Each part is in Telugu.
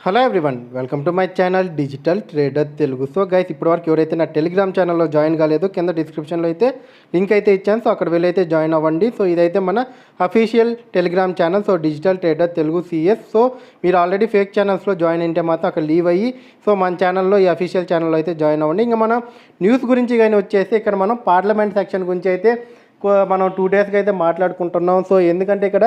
Hello everyone, welcome to my channel digital trader Telugu. So guys, ఇప్పటివరకు ఎవరైతే నా టెలిగ్రామ్ ఛానల్లో జాయిన్ కాలేదో కింద డిస్క్రిప్షన్లో అయితే లింక్ అయితే ఇచ్చాను. సో అక్కడ వెళ్ళైతే జాయిన్ అవ్వండి. సో ఇదైతే మన official Telegram channel, so digital trader Telugu CS. So మీరు ఆల్రెడీ ఫేక్ ఛానల్స్లో జాయిన్ అయితే మాత్రం అక్కడ లీవ్ అయ్యి సో మన ఛానల్లో ఈ అఫీషియల్ ఛానల్లో అయితే జాయిన్ అవ్వండి. ఇంకా మనం న్యూస్ గురించి కానీ వచ్చేసి ఇక్కడ మనం పార్లమెంట్ సెక్షన్ గురించి అయితే మనం 2 డేస్కి అయితే మాట్లాడుకుంటున్నాం. సో ఎందుకంటే ఇక్కడ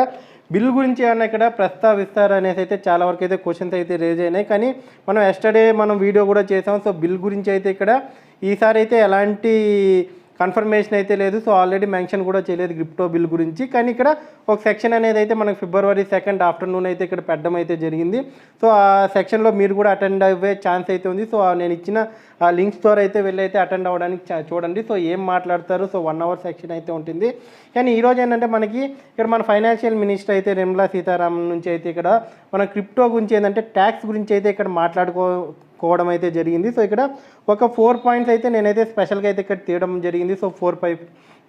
బిల్ గురించి ఏమన్నా ఇక్కడ ప్రస్తావిస్తారు అనేసి అయితే చాలా వరకు అయితే క్వశ్చన్స్ అయితే రేజ్ అయినాయి. కానీ మనం ఎస్టర్డే మనం వీడియో కూడా చేసాం. సో బిల్ గురించి అయితే ఇక్కడ ఈసారి అయితే ఎలాంటి కన్ఫర్మేషన్ అయితే లేదు. సో ఆల్రెడీ మెన్షన్ కూడా చేయలేదు క్రిప్టో బిల్ గురించి. కానీ ఇక్కడ ఒక సెక్షన్ అనేది అయితే మనకు February 2 ఆఫ్టర్నూన్ అయితే ఇక్కడ పెట్టడం అయితే జరిగింది. సో ఆ సెక్షన్లో మీరు కూడా అటెండ్ అయ్యే ఛాన్స్ అయితే ఉంది. సో నేను ఇచ్చిన ఆ లింక్స్ ద్వారా అయితే వెళ్ళి అయితే అటెండ్ అవ్వడానికి చూడండి. సో ఏం మాట్లాడతారు, సో 1 అవర్ సెక్షన్ అయితే ఉంటుంది. కానీ ఈరోజు ఏంటంటే మనకి ఇక్కడ మన ఫైనాన్షియల్ మినిస్టర్ అయితే నిర్మలా సీతారామన్ నుంచి అయితే ఇక్కడ మన క్రిప్టో గురించి ఏంటంటే ట్యాక్స్ గురించి అయితే ఇక్కడ మాట్లాడుకోవడం అయితే జరిగింది. సో ఇక్కడ ఒక 4 పాయింట్స్ అయితే నేనైతే స్పెషల్గా అయితే ఇక్కడ తీయడం జరిగింది. So 4-5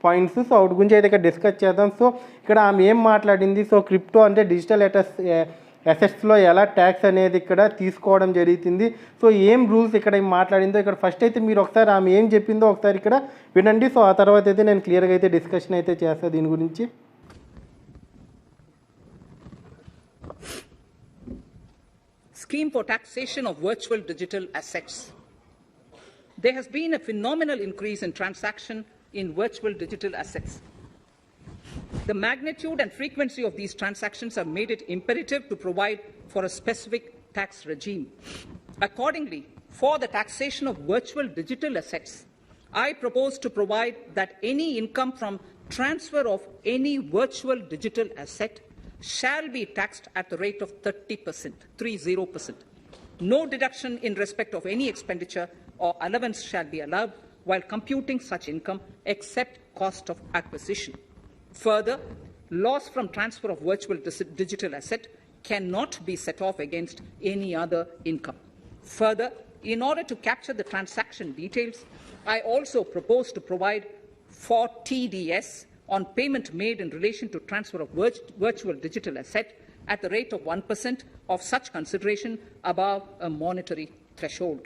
points. సో వాటి గురించి అయితే ఇక్కడ డిస్కస్ చేద్దాం. సో ఇక్కడ ఆమె ఏం మాట్లాడింది, సో క్రిప్టో అంటే డిజిటల్ అసెట్స్లో ఎలా ట్యాక్స్ అనేది ఇక్కడ తీసుకోవడం జరుగుతుంది, సో ఏం రూల్స్ ఇక్కడ మాట్లాడిందో ఇక్కడ ఫస్ట్ అయితే మీరు ఒకసారి ఆమె ఏం చెప్పిందో ఒకసారి ఇక్కడ వినండి. సో ఆ తర్వాత అయితే నేను క్లియర్గా అయితే డిస్కషన్ అయితే చేస్తాను దీని గురించి. Scheme for taxation of virtual digital assets. There has been a phenomenal increase in transaction in virtual digital assets. The magnitude and frequency of these transactions have made it imperative to provide for a specific tax regime. Accordingly, for the taxation of virtual digital assets, I propose to provide that any income from transfer of any virtual digital asset shall be taxed at the rate of 30%. No deduction in respect of any expenditure or allowance shall be allowed while computing such income except cost of acquisition. Further, loss from transfer of virtual digital asset cannot be set off against any other income. Further, in order to capture the transaction details, I also propose to provide for TDS on payment made in relation to transfer of virtual digital asset at the rate of 1% of such consideration above a monetary threshold.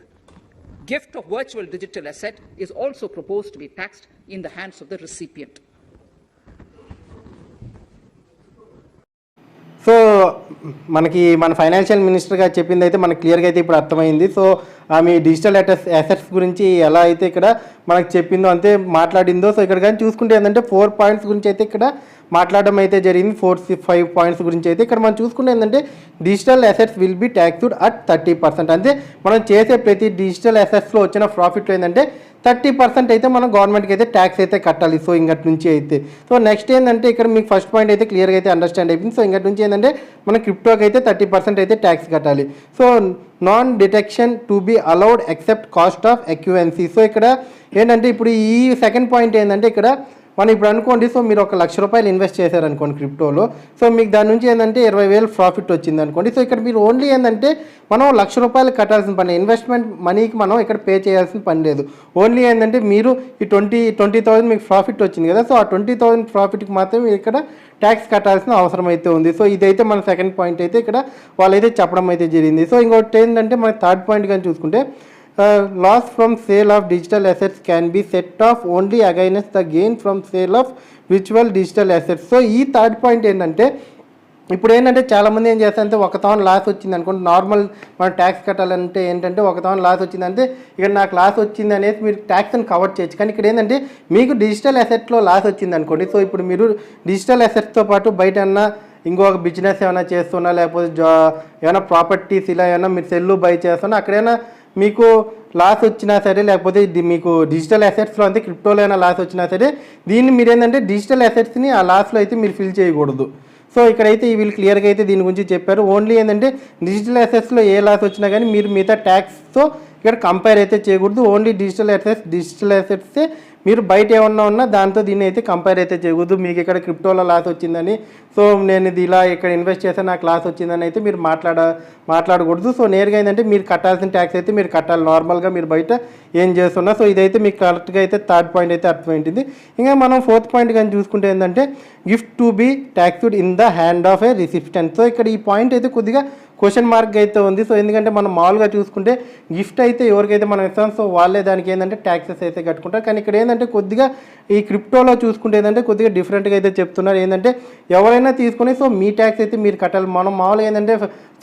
Gift of virtual digital asset is also proposed to be taxed in the hands of the recipient. So మనకి మన ఫైనాన్షియల్ మినిస్టర్ గారు చెప్పింది అయితే మనకు క్లియర్గా అయితే ఇప్పుడు అర్థమైంది. సో ఆమె డిజిటల్ అసెట్స్ గురించి ఎలా అయితే ఇక్కడ మనకు చెప్పిందో అంతే మాట్లాడిందో. సో ఇక్కడ కానీ చూసుకుంటే ఏంటంటే 4 పాయింట్స్ గురించి అయితే ఇక్కడ మాట్లాడడం అయితే జరిగింది. 4-5 పాయింట్స్ గురించి అయితే ఇక్కడ మనం చూసుకుంటే ఏంటంటే digital assets will be taxed at 30%. అంటే మనం చేసే ప్రతి డిజిటల్ అసెట్స్లో వచ్చిన ప్రాఫిట్లో ఏంటంటే 30% అయితే మనం గవర్నమెంట్కి అయితే ట్యాక్స్ అయితే కట్టాలి. సో ఇంకటి నుంచి అయితే సో నెక్స్ట్ ఏంటంటే ఇక్కడ మీకు ఫస్ట్ పాయింట్ అయితే క్లియర్గా అయితే అండర్స్టాండ్ అయిపోయింది. సో ఇంకటి నుంచి ఏంటంటే మన క్రిప్టోకి అయితే 30% అయితే ట్యాక్స్ కట్టాలి. So non detection to be allowed except cost of ఎక్యువెన్సీ. సో ఇక్కడ ఏంటంటే ఇప్పుడు ఈ సెకండ్ పాయింట్ ఏంటంటే ఇక్కడ మనం ఇప్పుడు అనుకోండి, సో మీరు 1 లక్ష రూపాయలు ఇన్వెస్ట్ చేశారనుకోండి క్రిప్టోలో. సో మీకు దాని నుంచి ఏంటంటే 20,000 ప్రాఫిట్ వచ్చింది అనుకోండి. సో ఇక్కడ మీరు ఓన్లీ ఏంటంటే మనం 1 లక్ష రూపాయలు కట్టాల్సిన పని, ఇన్వెస్ట్మెంట్ మనీకి మనం ఇక్కడ పే చేయాల్సిన పని లేదు. ఓన్లీ ఏంటంటే మీరు ఈ 20,000 మీకు ప్రాఫిట్ వచ్చింది కదా, సో ఆ 20,000 ప్రాఫిట్కి మాత్రమే ఇక్కడ ట్యాక్స్ కట్టాల్సిన అవసరం అయితే ఉంది. సో ఇదైతే మన సెకండ్ పాయింట్ అయితే ఇక్కడ వాళ్ళైతే చెప్పడం అయితే జరిగింది. సో ఇంకోటి ఏంటంటే మన థర్డ్ పాయింట్ కానీ చూసుకుంటే loss from sale of digital assets can be set off only against the gain from sale of virtual digital assets. So ఈ థర్డ్ పాయింట్ ఏంటంటే ఇప్పుడు ఏంటంటే చాలామంది ఏం చేస్తారంటే 1,000 లాస్ వచ్చింది అనుకోండి. నార్మల్ మనం ట్యాక్స్ కట్టాలంటే ఏంటంటే 1,000 లాస్ వచ్చిందంటే ఇక్కడ నాకు లాస్ వచ్చింది అనేది మీరు ట్యాక్స్ని కవర్ చేయొచ్చు. కానీ ఇక్కడ ఏంటంటే మీకు డిజిటల్ అసెట్లో లాస్ వచ్చింది అనుకోండి. సో ఇప్పుడు మీరు డిజిటల్ అసెట్స్తో పాటు బయట ఇంకొక బిజినెస్ ఏమైనా చేస్తున్నా, లేకపోతే ఏమైనా ప్రాపర్టీస్ ఇలా ఏమైనా మీరు సెల్లు బై చేస్తున్నా, అక్కడైనా మీకు లాస్ వచ్చినా సరే, లేకపోతే మీకు డిజిటల్ అసెట్స్లో అంతే క్రిప్టోలో అయినా లాస్ వచ్చినా సరే, దీన్ని మీరు ఏంటంటే డిజిటల్ అసెట్స్ని ఆ లాస్లో అయితే మీరు ఫిల్ చేయకూడదు. సో ఇక్కడైతే వీళ్ళు క్లియర్గా అయితే దీని గురించి చెప్పారు. ఓన్లీ ఏంటంటే డిజిటల్ అసెట్స్లో ఏ లాస్ వచ్చినా కానీ మీరు మిగతా ట్యాక్స్తో ఇక్కడ కంపేర్ అయితే చేయకూడదు. ఓన్లీ డిజిటల్ అసెట్సే మీరు బయట ఏమన్నా ఉన్నా దాంతో దీన్ని అయితే కంపేర్ అయితే చేయకూడదు. మీకు ఇక్కడ క్రిప్టోలో లాస్ వచ్చిందని, సో నేను ఇది ఇలా ఇక్కడ ఇన్వెస్ట్ చేస్తే నాకు లాస్ వచ్చిందని అయితే మీరు మాట్లాడకూడదు. సో నేరుగా ఏంటంటే మీరు కట్టాల్సిన ట్యాక్స్ అయితే మీరు కట్టాలి నార్మల్గా మీరు బయట ఏం చేస్తున్నా. సో ఇదైతే మీకు కరెక్ట్గా అయితే థర్డ్ పాయింట్ అయితే అర్థమైంది. ఇంకా మనం ఫోర్త్ పాయింట్ కానీ చూసుకుంటే ఏంటంటే gift to be taxed in the hand of a recipient. So ఇక్కడ ఈ పాయింట్ అయితే కొద్దిగా క్వశ్చన్ మార్క్ అయితే ఉంది. సో ఎందుకంటే మనం మామూలుగా చూసుకుంటే గిఫ్ట్ అయితే ఎవరికైతే మనం ఇస్తాం సో వాళ్ళే దానికి ఏంటంటే ట్యాక్సెస్ అయితే కట్టుకుంటారు. కానీ ఇక్కడ ఏంటంటే కొద్దిగా ఈ క్రిప్టోలో చూసుకుంటే ఏంటంటే కొద్దిగా డిఫరెంట్గా అయితే చెప్తున్నారు. ఏంటంటే ఎవరైనా తీసుకొని సో మీ ట్యాక్స్ అయితే మీరు కట్టాలి. మనం మామూలుగా ఏంటంటే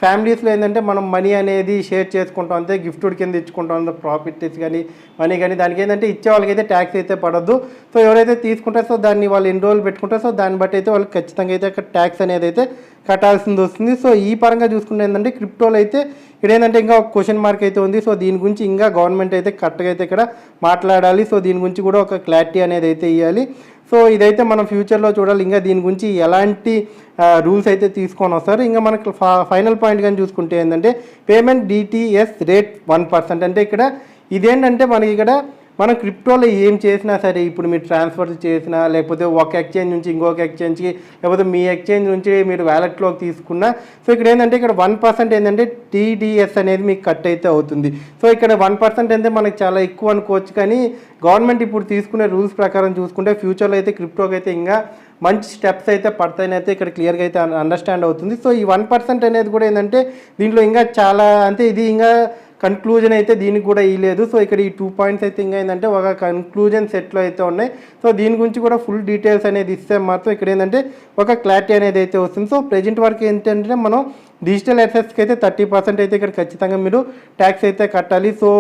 ఫ్యామిలీస్లో ఏంటంటే మనం మనీ అనేది షేర్ చేసుకుంటాం, అంతే గిఫ్ట్ కింద ఇచ్చుకుంటాం, ప్రాఫిట్స్ కానీ మనీ కానీ దానికి ఏంటంటే ఇచ్చే వాళ్ళకైతే ట్యాక్స్ అయితే పడద్దు. సో ఎవరైతే తీసుకుంటారో సో దాన్ని వాళ్ళు ఎన్ని రోజులు పెట్టుకుంటారో సో దాన్ని బట్టి అయితే వాళ్ళకి ఖచ్చితంగా అయితే అక్కడ ట్యాక్స్ అనేది అయితే కట్టాల్సింది వస్తుంది. సో ఈ పరంగా చూసుకుంటే ఏంటంటే క్రిప్టోలో అయితే ఇక్కడ ఏంటంటే ఇంకా ఒక క్వశ్చన్ మార్క్ అయితే ఉంది. సో దీని గురించి ఇంకా గవర్నమెంట్ అయితే కరెక్ట్గా అయితే ఇక్కడ మాట్లాడాలి. సో దీని గురించి కూడా ఒక క్లారిటీ అనేది అయితే ఇవ్వాలి. సో ఇదైతే మనం ఫ్యూచర్లో చూడాలి. ఇంకా దీని గురించి ఎలాంటి రూల్స్ అయితే తీసుకొని వస్తారు. ఇంకా మనకు ఫైనల్ పాయింట్ కానీ చూసుకుంటే ఏంటంటే పేమెంట్ డిటిఎస్ రేట్ 1%. అంటే ఇక్కడ ఇదేంటంటే మనకి ఇక్కడ మనం క్రిప్టోలో ఏం చేసినా సరే, ఇప్పుడు మీరు ట్రాన్స్ఫర్ చేసినా లేకపోతే ఒక ఎక్స్చేంజ్ నుంచి ఇంకొక ఎక్స్చేంజ్కి లేకపోతే మీ ఎక్స్చేంజ్ నుంచి మీరు వ్యాలెట్లోకి తీసుకున్నా సో ఇక్కడ ఏంటంటే ఇక్కడ 1% ఏంటంటే టీడీఎస్ అనేది మీకు కట్ అయితే అవుతుంది. సో ఇక్కడ 1% అంటే మనకి చాలా ఎక్కువ అనుకోవచ్చు. కానీ గవర్నమెంట్ ఇప్పుడు తీసుకునే రూల్స్ ప్రకారం చూసుకుంటే ఫ్యూచర్లో అయితే క్రిప్టోకి అయితే ఇంకా మంచి స్టెప్స్ అయితే పడతాయని అయితే ఇక్కడ క్లియర్గా అయితే అండర్స్టాండ్ అవుతుంది. సో ఈ 1% అనేది కూడా ఏంటంటే దీంట్లో ఇంకా చాలా అంటే ఇది ఇంకా కన్క్లూజన్ అయితే దీనికి కూడా ఇవ్వలేదు. సో ఇక్కడ ఈ 2 పాయింట్స్ అయితే ఇంకా ఏంటంటే ఒక కన్క్లూజన్ సెట్లో అయితే ఉన్నాయి. సో దీని గురించి కూడా ఫుల్ డీటెయిల్స్ అనేది ఇస్తే మాత్రం ఇక్కడ ఏంటంటే ఒక క్లారిటీ అనేది అయితే వస్తుంది. సో ప్రజెంట్ వరకు ఏంటంటే మనం డిజిటల్ అసెట్స్కి అయితే 30% అయితే ఇక్కడ ఖచ్చితంగా మీరు ట్యాక్స్ అయితే కట్టాలి. సో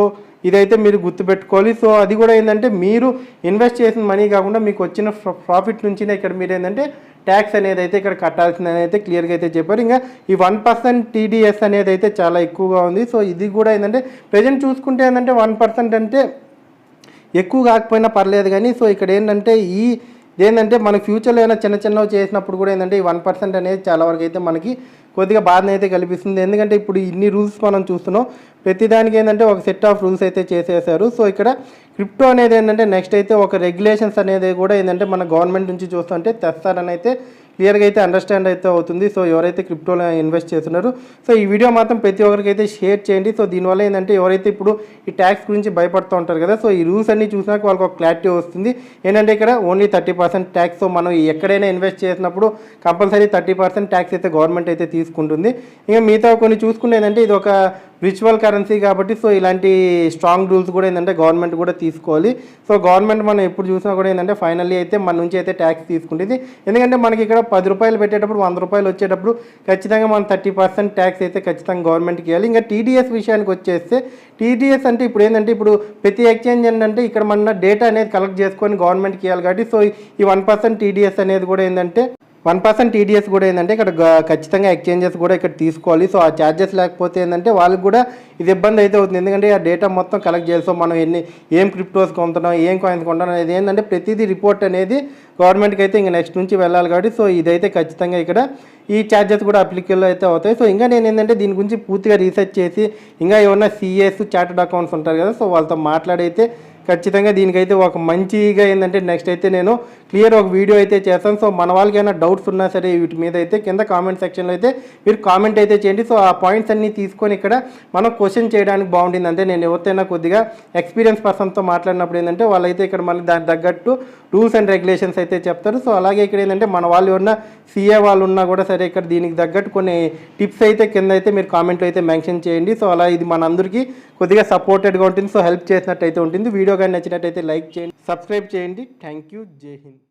ఇదైతే మీరు గుర్తుపెట్టుకోవాలి. సో అది కూడా ఏంటంటే మీరు ఇన్వెస్ట్ చేసిన మనీ కాకుండా మీకు వచ్చిన ప్రాఫిట్ నుంచి ఇక్కడ మీరు ఏంటంటే ట్యాక్స్ అనేది అయితే ఇక్కడ కట్టాల్సిందని అయితే క్లియర్గా అయితే చెప్పారు. ఇంకా ఈ 1% టీడీఎస్ అనేది అయితే చాలా ఎక్కువగా ఉంది. సో ఇది కూడా ఏంటంటే ప్రజెంట్ చూసుకుంటే ఏంటంటే 1% అంటే ఎక్కువ కాకపోయినా పర్లేదు. కానీ సో ఇక్కడ ఏంటంటే ఏంటంటే మన ఫ్యూచర్లో అయినా చిన్నవి చేసినప్పుడు కూడా ఏంటంటే ఈ 1% అనేది చాలా వరకు అయితే మనకి కొద్దిగా బాధను అయితే కల్పిస్తుంది. ఎందుకంటే ఇప్పుడు ఇన్ని రూల్స్ మనం చూస్తున్నాం, ప్రతిదానికి ఏంటంటే ఒక సెట్ ఆఫ్ రూల్స్ అయితే చేసేసారు. సో ఇక్కడ క్రిప్టో అనేది ఏంటంటే నెక్స్ట్ అయితే ఒక రెగ్యులేషన్స్ అనేది కూడా ఏంటంటే మన గవర్నమెంట్ నుంచి చూస్తుంటే తెస్తారని అయితే క్లియర్గా అయితే అండర్స్టాండ్ అయితే అవుతుంది. సో ఎవరైతే క్రిప్టోలో ఇన్వెస్ట్ చేస్తున్నారో సో ఈ వీడియో మాత్రం ప్రతి ఒక్కరికి అయితే షేర్ చేయండి. సో దీనివల్ల ఏంటంటే ఎవరైతే ఇప్పుడు ఈ ట్యాక్స్ గురించి భయపడుతూ ఉంటారు కదా, సో ఈ రూల్స్ అన్ని చూసినాక వాళ్ళకి ఒక క్లారిటీ వస్తుంది. ఏంటంటే ఇక్కడ ఓన్లీ 30% ట్యాక్స్. సో మనం ఎక్కడైనా ఇన్వెస్ట్ చేసినప్పుడు కంపల్సరీ 30% ట్యాక్స్ అయితే గవర్నమెంట్ అయితే తీసుకుంటుంది. ఇంకా మిగతా కొన్ని చూసుకుంటే ఏంటంటే ఇది ఒక విర్చువల్ కరెన్సీ కాబట్టి సో ఇలాంటి స్ట్రాంగ్ రూల్స్ కూడా ఏంటంటే గవర్నమెంట్ కూడా తీసుకోవాలి. సో గవర్నమెంట్ మనం ఎప్పుడు చూసినా కూడా ఏంటంటే ఫైనల్లీ అయితే మన నుంచి అయితే ట్యాక్స్ తీసుకుంటుంది. ఎందుకంటే మనకి ఇక్కడ 10 రూపాయలు పెట్టేటప్పుడు 100 రూపాయలు వచ్చేటప్పుడు ఖచ్చితంగా మనం 30% ట్యాక్స్ అయితే ఖచ్చితంగా గవర్నమెంట్కి ఇవ్వాలి. ఇంకా టీడీఎస్ విషయానికి వచ్చేస్తే టీడీఎస్ అంటే ఇప్పుడు ఏంటంటే ఇప్పుడు ప్రతి ఎక్స్చేంజ్ ఏంటంటే ఇక్కడ మన డేటా అనేది కలెక్ట్ చేసుకొని గవర్నమెంట్కి ఇవ్వాలి కాబట్టి సో ఈ 1% టీడీఎస్ అనేది కూడా ఏంటంటే 1% టీడీఎస్ కూడా ఏంటంటే ఇక్కడ ఖచ్చితంగా ఎక్స్చేంజెస్ కూడా ఇక్కడ తీసుకోవాలి. సో ఆ ఛార్జెస్ లేకపోతే ఏంటంటే వాళ్ళకి కూడా ఇది ఇబ్బంది అయితే అవుతుంది. ఎందుకంటే ఆ డేటా మొత్తం కలెక్ట్ చేయాలి. సో మనం ఏం క్రిప్టోస్ కొంటున్నాం, ఏం కాయిన్స్ కొంటున్నాం అనేది ఏంటంటే ప్రతిదీ రిపోర్ట్ అనేది గవర్నమెంట్కి అయితే ఇంకా నెక్స్ట్ నుంచి వెళ్ళాలి కాబట్టి సో ఇదైతే ఖచ్చితంగా ఇక్కడ ఈ ఛార్జెస్ కూడా అప్లికేబుల్ అయితే అవుతాయి. సో ఇంకా నేను ఏంటంటే దీని గురించి పూర్తిగా రీసెర్చ్ చేసి ఇంకా ఏమన్నా సిఎస్ చార్టెడ్ అకౌంట్స్ ఉంటారు కదా సో వాళ్ళతో మాట్లాడైతే ఖచ్చితంగా దీనికైతే ఒక మంచిగా ఏంటంటే నెక్స్ట్ అయితే నేను క్లియర్ ఒక వీడియో అయితే చేస్తాను. సో మన వాళ్ళకి ఏమైనా డౌట్స్ ఉన్నా సరే వీటి మీద అయితే కింద కామెంట్ సెక్షన్లో అయితే మీరు కామెంట్ అయితే చేయండి. సో ఆ పాయింట్స్ అన్నీ తీసుకొని ఇక్కడ మనం క్వశ్చన్ చేయడానికి బాగుంటుంది. అంటే నేను ఎవరితైనా కొద్దిగా ఎక్స్పీరియన్స్ పర్సన్తో మాట్లాడినప్పుడు ఏంటంటే వాళ్ళైతే ఇక్కడ మళ్ళీ దానికి తగ్గట్టు రూల్స్ అండ్ రెగ్యులేషన్స్ అయితే చెప్తారు. సో అలాగే ఇక్కడ ఏంటంటే మన వాళ్ళు ఎవరన్నా సీఏ వాళ్ళు ఉన్నా కూడా సరే ఇక్కడ దీనికి తగ్గట్టు కొన్ని టిప్స్ అయితే కింద అయితే మీరు కామెంట్లో అయితే మెన్షన్ చేయండి. సో అలా ఇది మనందరికీ కొద్దిగా సపోర్టెడ్గా ఉంటుంది. సో హెల్ప్ చేసినట్టు అయితే ఉంటుంది. వీడియో కానీ నచ్చినట్టయితే లైక్ చేయండి, సబ్స్క్రైబ్ చేయండి. Thank you. జై హింద్.